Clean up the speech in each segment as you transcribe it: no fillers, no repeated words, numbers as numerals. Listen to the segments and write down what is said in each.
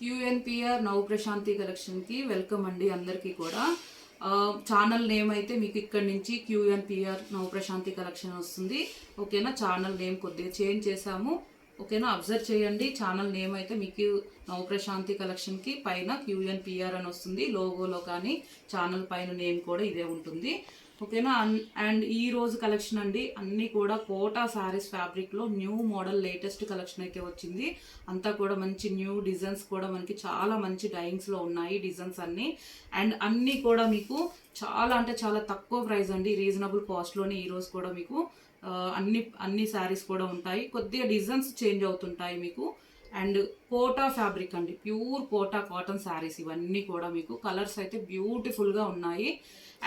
క్యూఎన్పిఆర్ నవ ప్రశాంతి కలెక్షన్కి వెల్కమ్ అండి. అందరికీ కూడా ఛానల్ నేమ్ అయితే మీకు ఇక్కడ నుంచి క్యూఎన్పిఆర్ నవ ప్రశాంతి కలెక్షన్ వస్తుంది. ఓకేనా, ఛానల్ నేమ్ కొద్దిగా చేంజ్ చేశాము. ఓకేనా, అబ్జర్వ్ చేయండి. ఛానల్ నేమ్ అయితే మీకు నవ ప్రశాంతి కలెక్షన్కి పైన క్యూఎన్పిఆర్ అని వస్తుంది. లోగోలో కానీ ఛానల్ పైన నేమ్ కూడా ఇదే ఉంటుంది. ఓకేనా, అండ్ ఈ రోజు కలెక్షన్ అండి అన్నీ కూడా కోటా శారీస్ ఫ్యాబ్రిక్లో న్యూ మోడల్ లేటెస్ట్ కలెక్షన్ అయితే వచ్చింది. అంతా కూడా మంచి న్యూ డిజైన్స్ కూడా మనకి చాలా మంచి డైయింగ్స్లో ఉన్నాయి డిజైన్స్ అన్నీ. అండ్ అన్నీ కూడా మీకు చాలా అంటే చాలా తక్కువ ప్రైస్ అండి, రీజనబుల్ కాస్ట్లోనే ఈరోజు కూడా మీకు అన్ని శారీస్ కూడా ఉంటాయి. కొద్దిగా డిజైన్స్ చేంజ్ అవుతుంటాయి మీకు. అండ్ కోటా ఫ్యాబ్రిక్ అండి, ప్యూర్ కోటా కాటన్ శారీస్ ఇవన్నీ కూడా మీకు కలర్స్ అయితే బ్యూటిఫుల్గా ఉన్నాయి.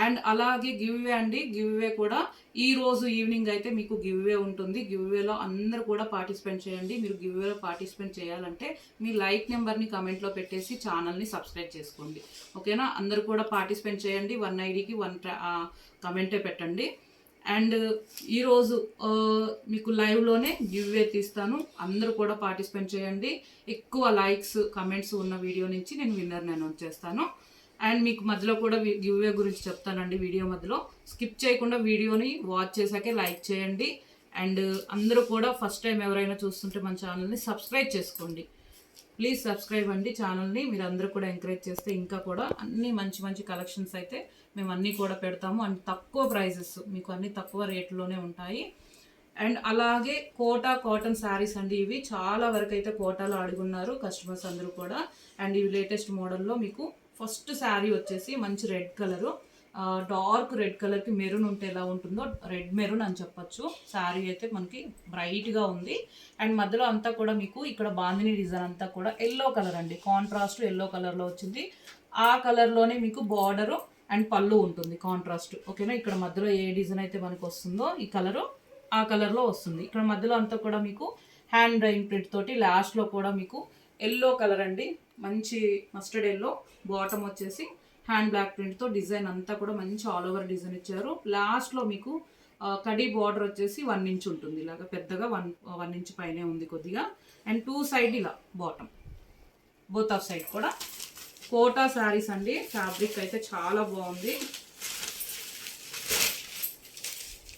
అండ్ అలాగే గివ్ అవే అండి, గివ్ అవే కూడా ఈ రోజు ఈవినింగ్ అయితే మీకు గివ్ అవే ఉంటుంది. గివ్ అవేలో అందరూ కూడా పార్టిసిపేట్ చేయండి. మీరు గివ్ అవేలో పార్టిసిపేట్ చేయాలంటే మీ లైక్ నెంబర్ని కమెంట్లో పెట్టేసి ఛానల్ని సబ్స్క్రైబ్ చేసుకోండి. ఓకేనా, అందరూ కూడా పార్టిసిపేట్ చేయండి. 1 ఐడికి 1 కమెంటే పెట్టండి. అండ్ ఈరోజు మీకు లైవ్లోనే గివ్ అవే తీస్తాను. అందరూ కూడా పార్టిసిపేట్ చేయండి. ఎక్కువ లైక్స్ కమెంట్స్ ఉన్న వీడియో నుంచి నేను విన్నర్ని అనౌన్స్ చేస్తాను. అండ్ మీకు మధ్యలో కూడా గివ్ అవే గురించి చెప్తానండి. వీడియో మధ్యలో స్కిప్ చేయకుండా వీడియోని వాచ్ చేశాకే లైక్ చేయండి. అండ్ అందరూ కూడా ఫస్ట్ టైం ఎవరైనా చూస్తుంటే మన ఛానల్ని సబ్స్క్రైబ్ చేసుకోండి. ప్లీజ్ సబ్స్క్రైబ్ అండి ఛానల్ని. మీరు అందరూ కూడా ఎంకరేజ్ చేస్తే ఇంకా కూడా అన్ని మంచి మంచి కలెక్షన్స్ అయితే మేము అన్నీ కూడా పెడతాము. అండ్ తక్కువ ప్రైజెస్ మీకు అన్ని తక్కువ రేట్లోనే ఉంటాయి. అండ్ అలాగే కోటా కాటన్ శారీస్ అండి, ఇవి చాలా వరకు అయితే కోటాలో అడుగున్నారు కస్టమర్స్ అందరూ కూడా. అండ్ ఇవి లేటెస్ట్ మోడల్లో మీకు ఫస్ట్ శారీ వచ్చేసి మంచి రెడ్ కలరు, డార్క్ రెడ్ కలర్కి మెరూన్ ఉంటే ఎలా ఉంటుందో రెడ్ మెరూన్ అని చెప్పచ్చు. శారీ అయితే మనకి బ్రైట్గా ఉంది. అండ్ మధ్యలో అంతా కూడా మీకు ఇక్కడ బాందిని డిజైన్ అంతా కూడా ఎల్లో కలర్ అండి, కాంట్రాస్ట్ ఎల్లో కలర్లో వచ్చింది. ఆ కలర్లోనే మీకు బార్డరు అండ్ పళ్ళు ఉంటుంది కాంట్రాస్ట్. ఓకేనా, ఇక్కడ మధ్యలో ఏ డిజైన్ అయితే మనకు వస్తుందో ఈ కలరు ఆ కలర్లో వస్తుంది. ఇక్కడ మధ్యలో అంతా కూడా మీకు హ్యాండ్ డ్రాయింగ్ ప్రింట్ తోటి లాస్ట్లో కూడా మీకు ఎల్లో కలర్ అండి, మంచి మస్టర్డ్ ఎల్లో, బాటమ్ వచ్చేసి హ్యాండ్ బ్లాక్ ప్రింట్తో డిజైన్ అంతా కూడా మంచి ఆల్ ఓవర్ డిజైన్ ఇచ్చారు. లాస్ట్లో మీకు కడీ బార్డర్ వచ్చేసి 1 ఇంచ్ ఉంటుంది, ఇలాగా పెద్దగా 1 ఇంచ్ పైనే ఉంది కొద్దిగా. అండ్ 2 సైడ్ ఇలా బాటమ్, బోత్ ఆఫ్ సైడ్ కూడా కోటా శారీస్ అండి. ఫ్యాబ్రిక్ అయితే చాలా బాగుంది.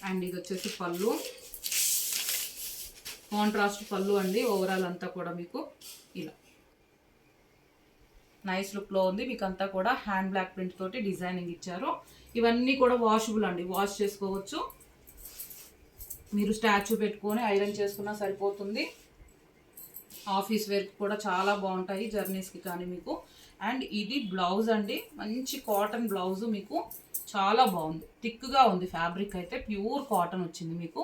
అండ్ ఇది వచ్చేసి పళ్ళు, కాంట్రాస్ట్ పళ్ళు అండి. ఓవరాల్ అంతా కూడా మీకు ఇలా నైస్ లుక్లో ఉంది. మీకు అంతా కూడా హ్యాండ్ బ్లాక్ ప్రింట్ తోటి డిజైనింగ్ ఇచ్చారు. ఇవన్నీ కూడా వాషబుల్ అండి, వాష్ చేసుకోవచ్చు. మీరు స్టాచ్యూ పెట్టుకొని ఐరన్ చేసుకున్నా సరిపోతుంది. ఆఫీస్ వేర్కి కూడా చాలా బాగుంటాయి జర్నీస్కి కానీ మీకు. అండ్ ఇది బ్లౌజ్ అండి, మంచి కాటన్ బ్లౌజ్, మీకు చాలా బాగుంది. థిక్గా ఉంది ఫ్యాబ్రిక్ అయితే, ప్యూర్ కాటన్ వచ్చింది మీకు.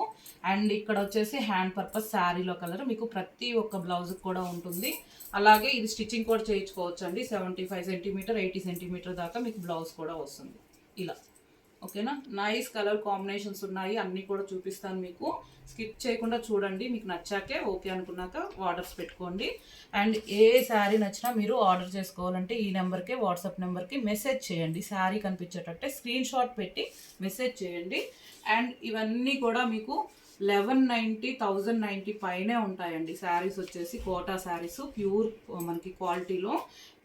అండ్ ఇక్కడ వచ్చేసి హ్యాండ్ పర్పస్ శారీలో కలర్ మీకు ప్రతి ఒక్క బ్లౌజ్కి కూడా ఉంటుంది. అలాగే ఇది స్టిచ్చింగ్ కూడా చేయించుకోవచ్చు అండి. 75 సెంటీమీటర్ 80 సెంటీమీటర్ దాకా మీకు బ్లౌజ్ కూడా వస్తుంది ఇలా. ఓకేనా, నైస్ కలర్ కాంబినేషన్స్ ఉన్నాయి, అన్నీ కూడా చూపిస్తాను మీకు. స్కిప్ చేయకుండా చూడండి, మీకు నచ్చాకే ఓకే అనుకున్నాక ఆర్డర్స్ పెట్టుకోండి. అండ్ ఏ శారీ నచ్చినా మీరు ఆర్డర్ చేసుకోవాలంటే ఈ నెంబర్కే, వాట్సాప్ నెంబర్కి మెసేజ్ చేయండి. శారీ కనిపించేటట్టే స్క్రీన్ షాట్ పెట్టి మెసేజ్ చేయండి. అండ్ ఇవన్నీ కూడా మీకు 1190 1090 పైనే ఉంటాయండి శారీస్ వచ్చేసి. కోటా శారీస్ ప్యూర్ మనకి క్వాలిటీలో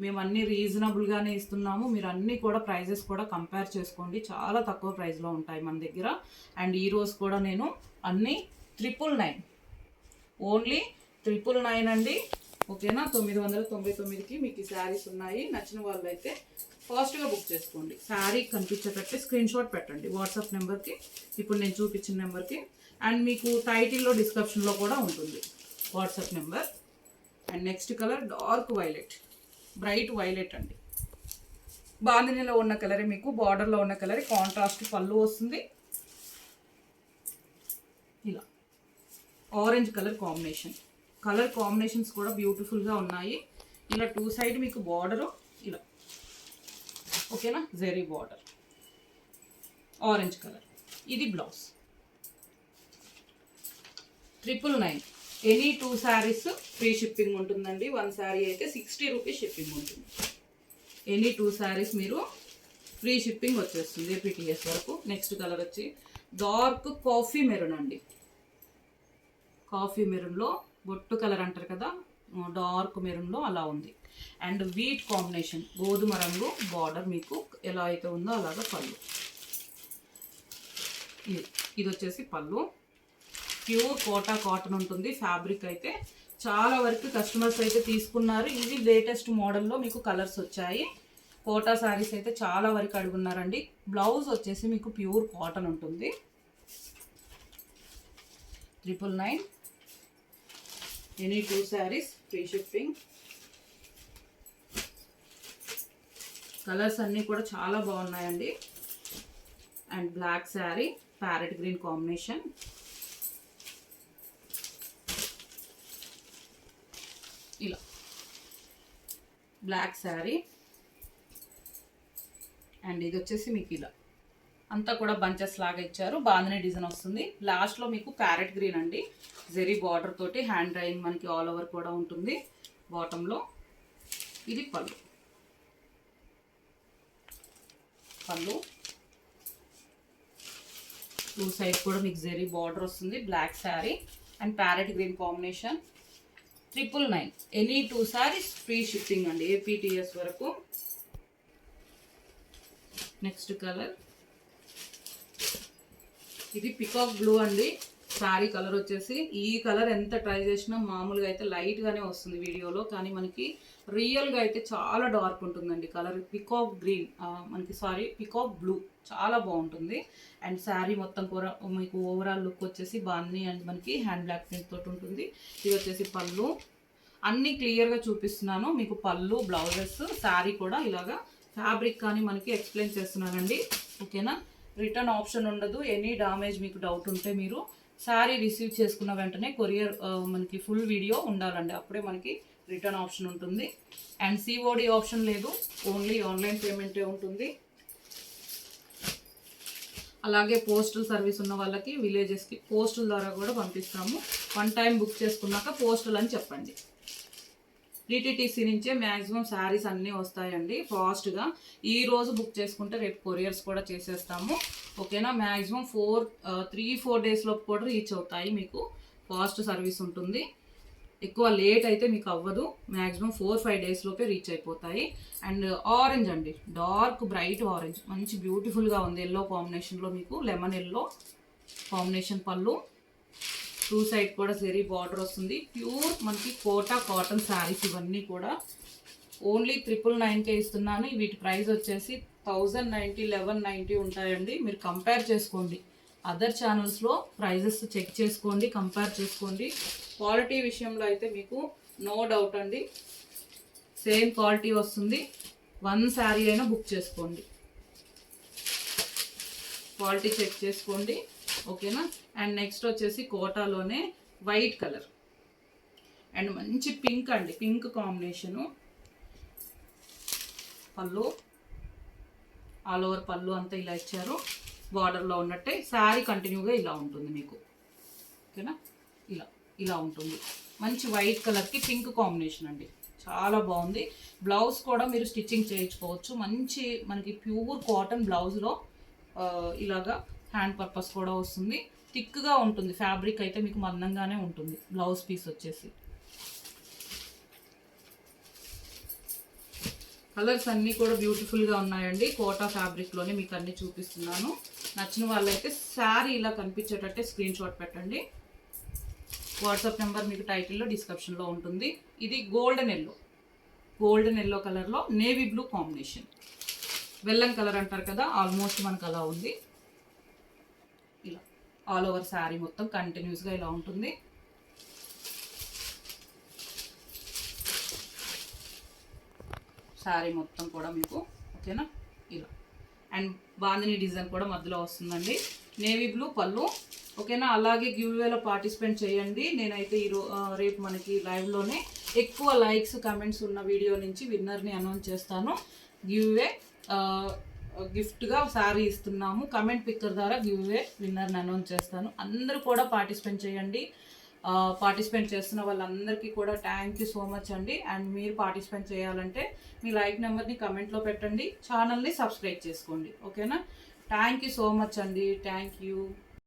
మేము అన్నీ రీజనబుల్గానే ఇస్తున్నాము. మీరు అన్నీ కూడా ప్రైజెస్ కూడా కంపేర్ చేసుకోండి, చాలా తక్కువ ప్రైస్లో ఉంటాయి మన దగ్గర. అండ్ ఈరోజు కూడా నేను అన్నీ 999, ఓన్లీ 999 అండి. ఓకేనా, 999కి మీకు ఈ శారీస్ ఉన్నాయి. నచ్చిన వాళ్ళు అయితే ఫాస్ట్గా బుక్ చేసుకోండి. శారీ కనిపించేటట్టే స్క్రీన్ షాట్ పెట్టండి వాట్సాప్ నెంబర్కి, ఇప్పుడు నేను చూపించిన నెంబర్కి. అండ్ మీకు టైటిల్లో డిస్క్రిప్షన్లో కూడా ఉంటుంది WhatsApp number. And next colour dark violet, bright violet అండి. బాందినిలో ఉన్న కలరే మీకు బార్డర్లో ఉన్న కలరే, కాంట్రాస్ట్ పళ్ళు వస్తుంది. ఇలా orange colour combination, colour combinations కూడా బ్యూటిఫుల్గా ఉన్నాయి. ఇలా 2 సైడ్ మీకు బార్డరు ఇలా. ఓకేనా, జెరీ బార్డర్, ఆరెంజ్ కలర్. ఇది blouse. 999, any 2 saris free shipping ఉంటుందండి. 1 శారీ అయితే 60 రూపీస్ షిప్పింగ్ ఉంటుంది. ఎనీ 2 శారీస్ మీరు ఫ్రీ షిప్పింగ్ వచ్చేస్తుంది ఏపీటీఎస్ వరకు. నెక్స్ట్ కలర్ వచ్చి డార్క్ కాఫీ మెరూన్ అండి. కాఫీ మెరూన్లో బొట్టు కలర్ అంటారు కదా, డార్క్ మెరూన్లో అలా ఉంది. అండ్ వీట్ కాంబినేషన్ గోధుమ రంగు బార్డర్ మీకు ఎలా అయితే ఉందో అలాగా పళ్ళు. ఇది వచ్చేసి పళ్ళు. ప్యూర్ కోటా కాటన్ ఉంటుంది. ఫ్యాబ్రిక్ అయితే చాలా వరకు కస్టమర్స్ అయితే తీసుకున్నారు. ఇది లేటెస్ట్ మోడల్లో మీకు కలర్స్ వచ్చాయి. కోటా శారీస్ అయితే చాలా వరకు అడుగున్నారండి. బ్లౌజ్ వచ్చేసి మీకు ప్యూర్ కాటన్ ఉంటుంది. 999. Any 2 saris free shipping. Colours అన్నీ కూడా చాలా బాగున్నాయండి. And black sari, parrot green combination. ఇలా బ్లాక్ శారీ. అండ్ ఇది వచ్చేసి మీకు ఇలా అంతా కూడా బంచెస్ లాగా ఇచ్చారు. బాంధనీ డిజైన్ వస్తుంది. లాస్ట్లో మీకు ప్యారెట్ గ్రీన్ అండి, జెరీ బార్డర్ తోటి హ్యాండ్ డ్రైయింగ్ మనకి ఆల్ ఓవర్ కూడా ఉంటుంది బాటంలో. ఇది పళ్ళు. పళ్ళు 2 సైడ్ కూడా మీకు జెరీ బార్డర్ వస్తుంది. Black sari and parrot green combination. 999. Any 2 saris free shipping అండి, APTS వరకు. నెక్స్ట్ కలర్ ఇది పికాక్ బ్లూ అండి. శారీ కలర్ వచ్చేసి ఈ కలర్ ఎంత ట్రై చేసినా మామూలుగా అయితే లైట్గానే వస్తుంది వీడియోలో, కానీ మనకి రియల్గా అయితే చాలా డార్క్ ఉంటుందండి colour. Peacock green peacock blue చాలా బాగుంటుంది. అండ్ శారీ మొత్తం కూడా మీకు ఓవరాల్ లుక్ వచ్చేసి బాగుంది. అండ్ మనకి హ్యాండ్ బ్లాక్ ప్రింట్ తోటి ఉంటుంది. ఇది వచ్చేసి పళ్ళు. అన్నీ క్లియర్గా చూపిస్తున్నాను మీకు. పళ్ళు, బ్లౌజెస్, శారీ కూడా ఇలాగా ఫ్యాబ్రిక్ కానీ మనకి ఎక్స్ప్లెయిన్ చేస్తున్నానండి. ఓకేనా. రిటర్న్ ఆప్షన్ ఉండదు. ఎనీ డామేజ్ మీకు డౌట్ ఉంటే మీరు శారీ రిసీవ్ చేసుకున్న వెంటనే కొరియర్ మనకి ఫుల్ వీడియో ఉండాలండి, అప్పుడే మనకి రిటర్న్ ఆప్షన్ ఉంటుంది. అండ్ COD ఆప్షన్ లేదు, ఓన్లీ ఆన్లైన్ పేమెంటే ఉంటుంది. అలాగే పోస్టల్ సర్వీస్ ఉన్న వాళ్ళకి విలేజెస్కి పోస్టల్ ద్వారా కూడా పంపిస్తాము. 1 టైం బుక్ చేసుకున్నాక పోస్టల్ అని చెప్పండి. DTTC నుంచే మ్యాక్సిమం శారీస్ అన్నీ వస్తాయండి ఫాస్ట్గా. ఈ రోజు బుక్ చేసుకుంటే రేపు కొరియర్స్ కూడా చేసేస్తాము. ఓకేనా. మ్యాక్సిమం 3-4 డేస్లో కూడా రీచ్ అవుతాయి. మీకు ఫాస్ట్ సర్వీస్ ఉంటుంది. ఎక్కువ లేట్ అయితే మీకు అవ్వదు. మ్యాక్సిమం 4-5 డేస్లోపే రీచ్ అయిపోతాయి. అండ్ ఆరెంజ్ అండి, డార్క్ బ్రైట్ ఆరెంజ్, మంచి బ్యూటిఫుల్గా ఉంది. ఎల్లో కాంబినేషన్లో మీకు లెమన్ ఎల్లో కాంబినేషన్. పళ్ళు 2 సైడ్ కూడా జెరీ బార్డర్ వస్తుంది. ప్యూర్ మనకి కోటా కాటన్ శారీస్ ఇవన్నీ కూడా ఓన్లీ 999కే ఇస్తున్నాను. వీటి ప్రైస్ వచ్చేసి 1090, 1190 ఉంటాయండి. మీరు కంపేర్ చేసుకోండి, అదర్ ఛానల్స్లో ప్రైజెస్ చెక్ చేసుకోండి, కంపేర్ చేసుకోండి. క్వాలిటీ విషయంలో అయితే మీకు నో డౌట్ అండి, సేమ్ క్వాలిటీ వస్తుంది. 1 శారీ అయినా బుక్ చేసుకోండి, క్వాలిటీ చెక్ చేసుకోండి. ఓకేనా. అండ్ నెక్స్ట్ వచ్చేసి కోటాలోనే వైట్ కలర్ అండ్ మంచి పింక్ అండి, పింక్ కాంబినేషను. పళ్ళు ఆల్ ఓవర్ పళ్ళు అంతా ఇలా ఇచ్చారు, బార్డర్లో ఉన్నట్టే. శారీ కంటిన్యూగా ఇలా ఉంటుంది మీకు. ఓకేనా. ఇలా ఉంటుంది. మంచి వైట్ కలర్కి పింక్ కాంబినేషన్ అండి, చాలా బాగుంది. బ్లౌజ్ కూడా మీరు స్టిచ్చింగ్ చేయించుకోవచ్చు. మంచి మనకి ప్యూర్ కాటన్ బ్లౌజ్లో ఇలాగా హ్యాండ్ పర్పస్ కూడా వస్తుంది. థిక్గా ఉంటుంది. ఫ్యాబ్రిక్ అయితే మీకు మందంగానే ఉంటుంది. బ్లౌజ్ పీస్ వచ్చేసి కలర్స్ అన్నీ కూడా బ్యూటిఫుల్గా ఉన్నాయండి. కోటా ఫ్యాబ్రిక్లోనే మీకు అన్నీ చూపిస్తున్నాను. నచ్చిన వాళ్ళైతే శారీ ఇలా కనిపించేటట్టే స్క్రీన్ షాట్ పెట్టండి. వాట్సాప్ నెంబర్ మీకు టైటిల్లో డిస్క్రిప్షన్లో ఉంటుంది. ఇది గోల్డెన్ ఎల్లో కలర్లో నేవీ బ్లూ కాంబినేషన్. వెల్లం కలర్ అంటారు కదా, ఆల్మోస్ట్ మనకు అలా ఉంది. ఇలా ఆల్ ఓవర్ శారీ మొత్తం కంటిన్యూస్గా ఇలా ఉంటుంది. శారీ మొత్తం కూడా మీకు. ఓకేనా. ఇలా అండ్ బాందిని డిజైన్ కూడా మధ్యలో వస్తుందండి. నేవీ బ్లూ పళ్ళు. ఓకేనా. అలాగే గివ్వేలో పార్టిసిపేట్ చేయండి. నేనైతే రేపు మనకి లైవ్లోనే ఎక్కువ లైక్స్ కమెంట్స్ ఉన్న వీడియో నుంచి విన్నర్ని అనౌన్స్ చేస్తాను. గివ్వే గిఫ్ట్గా శారీ ఇస్తున్నాము. కమెంట్ పిక్కర్ ద్వారా గివ్వే విన్నర్ని అనౌన్స్ చేస్తాను. అందరూ కూడా పార్టిసిపేట్ చేయండి. పార్టిసిపేట్ చేస్తున్న వాళ్ళందరికీ కూడా థ్యాంక్ యూ సో మచ్ అండి. అండ్ మీరు పార్టిసిపేట్ చేయాలంటే మీ లైక్ నెంబర్ని కమెంట్లో పెట్టండి, ఛానల్ని సబ్స్క్రైబ్ చేసుకోండి. ఓకేనా. థ్యాంక్ యూ సో మచ్ అండి. Thank you.